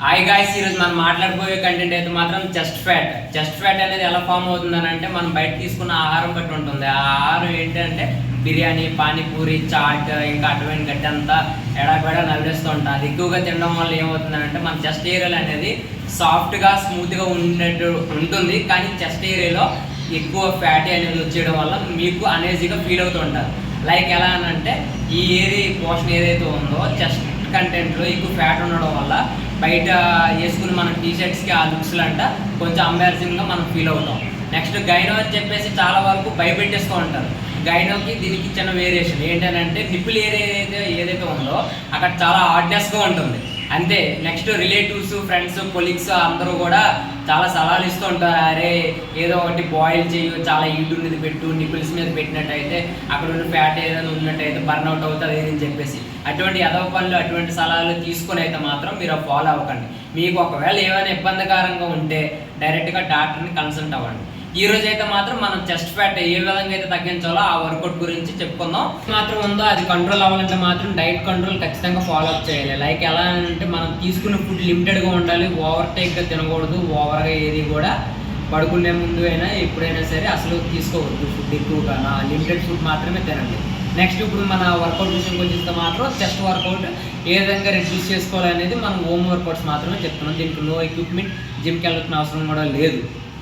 Hi guys, ఈరోజు మనం మాట్లాడుకోయే content అయితే మాత్రం చెస్ట్ ఫ్యాట్ అనేది ఎలా ఫామ్ అవుతుందని అంటే మనం బయట తీసుకున్న ఆహారం బట్టి ఉంటుంది. ఆ ఆహారం ఏంటంటే బిర్యానీ, పానీపూరి, చాట్, ఇంకా అటువంటి గట్టి అంతా ఎడాబెడా నవ్వేస్తూ ఉంటాం. అది ఎక్కువగా తినడం వల్ల ఏమవుతుందంటే మన చెస్ట్ ఏరియాలో అనేది సాఫ్ట్గా స్మూత్గా ఉండేట్టు ఉంటుంది. కానీ చెస్ట్ ఏరియాలో ఎక్కువ ఫ్యాటీ అనేది వచ్చేయడం వల్ల మీకు అనేజీగా ఫీల్ అవుతూ ఉంటారు. లైక్ ఎలా అనంటే ఈ పోర్షన్ ఏదైతే ఉందో చెస్ట్ కంటెంట్లో ఎక్కువ ఫ్యాట్ ఉండడం వల్ల బయట వేసుకుని మన టీషర్ట్స్కి ఆ లుక్స్లు అంట కొంచెం అంబారసింగ్గా మనం ఫీల్ అవుతాం. నెక్స్ట్ గైనో అని చెప్పేసి చాలా వరకు భయపెట్టేస్తూ ఉంటారు. గైనోకి దీనికి చిన్న వేరియేషన్ ఏంటంటే నిప్పుల్ ఏరియా ఏదైతే ఉందో అక్కడ చాలా హార్డ్నెస్గా ఉంటుంది అంతే. నెక్స్ట్ రిలేటివ్స్, ఫ్రెండ్స్, కొలీగ్స్ అందరూ కూడా చాలా సలహాలు ఇస్తూ ఉంటారు. అరే ఏదో ఒకటి బాయిల్ చేయు, చాలా హీట్ ఉన్నది పెట్టు, నిప్పుల్స్ మీద పెట్టినట్టయితే అక్కడ ఉన్న ఫ్యాట్ ఏదైనా ఉన్నట్టయితే బర్న్అవుట్ అవుతుంది అని చెప్పేసి అటువంటి ఎదవ పనులు, అటువంటి సలహాలు తీసుకొని అయితే మాత్రం మీరు ఫాలో అవ్వకండి. మీకు ఒకవేళ ఏమైనా ఇబ్బందికరంగా ఉంటే డైరెక్ట్గా డాక్టర్ని కన్సల్ట్ అవ్వండి. ఈ రోజు అయితే మాత్రం మనం చెస్ట్ ఫ్యాట్ ఏ విధంగా అయితే తగ్గించాలో ఆ వర్కౌట్ గురించి చెప్పుకుందాం. మాత్రం ఉందో అది కంట్రోల్ అవ్వాలంటే మాత్రం డైట్ కంట్రోల్ ఖచ్చితంగా ఫాలో అప్ చేయాలి. లైక్ ఎలా అంటే మనం తీసుకున్న ఫుడ్ లిమిటెడ్గా ఉండాలి, ఓవర్టేక్గా తినకూడదు. ఓవర్గా ఏది కూడా పడుకునే ముందు అయినా ఎప్పుడైనా సరే అసలు తీసుకోవద్దు ఫుడ్ ఎక్కువగా, లిమిటెడ్ ఫుడ్ మాత్రమే తినండి. నెక్స్ట్ ఇప్పుడు మన వర్కౌట్ విషయంకి వచ్చేస్తే మాత్రం చెస్ట్ వర్కౌట్ ఏ విధంగా రెడ్యూస్ చేసుకోవాలనేది మనం హోమ్ వర్కౌట్స్ మాత్రమే చెప్తున్నాం. దీనికి నో ఎక్విప్మెంట్, జిమ్కి వెళ్ళాల్సిన అవసరం కూడా లేదు.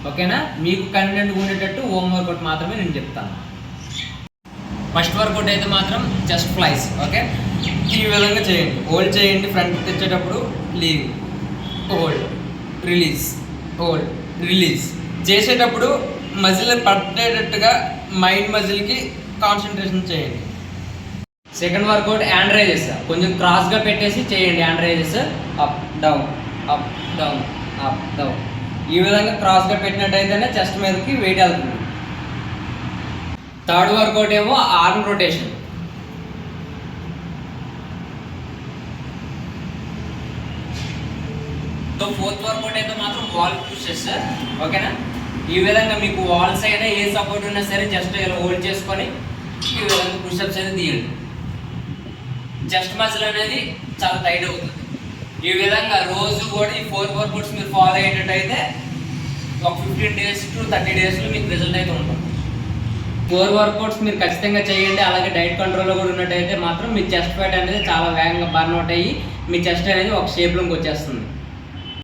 ఓకేనా? మీకు కన్వీనియంట్గా ఉండేటట్టు హోమ్ వర్కౌట్ మాత్రమే నేను చెప్తాను. ఫస్ట్ వర్కౌట్ అయితే మాత్రం చెస్ట్ ఫ్లైస్. ఓకే, ఈ విధంగా చేయండి. హోల్డ్ చేయండి, ఫ్రంట్ తెచ్చేటప్పుడు leave, hold, release, hold, release. చేసేటప్పుడు మజిల్ పట్టేటట్టుగా మైండ్ మజిల్కి కాన్సన్ట్రేషన్ చేయండి. Second workout hand raises. కొంచెం క్రాస్గా పెట్టేసి చేయండి. Hand raises up down, up down, up down. ఈ విధంగా క్రాస్గా పెట్టినట్టయితేనే చెస్ట్ మీదకి వెయిట్ వెళ్తుంది. థర్డ్ వర్కౌట్ ఏమో arm rotation. So fourth workout అయితే మాత్రం వాల్ పుషెస్. ఓకేనా? ఈ విధంగా మీకు వాల్స్ అయినా ఏ సపోర్ట్ ఉన్నా సరే జస్ట్ ఇలా హోల్డ్ చేసుకొని ఈ విధంగా పుషప్స్ అయితే తీయండి. చెస్ట్ మజిల్ అనేది చాలా టైట్ అవుతుంది. ఈ విధంగా రోజు కూడా ఈ 4 వర్కౌట్స్ మీరు ఫాలో అయ్యేటట్టయితే ఒక 15 days to 30 daysలో మీకు రిజల్ట్ అయితే ఉంటుంది. 4 వర్కౌట్స్ మీరు ఖచ్చితంగా చేయండి. అలాగే డైట్ కంట్రోల్లో కూడా ఉన్నట్టయితే మాత్రం మీ చెస్ట్ ఫ్యాట్ అనేది చాలా వేగంగా బర్న్ అవుట్ అయ్యి మీ చెస్ట్ అనేది ఒక షేప్లోకి వచ్చేస్తుంది.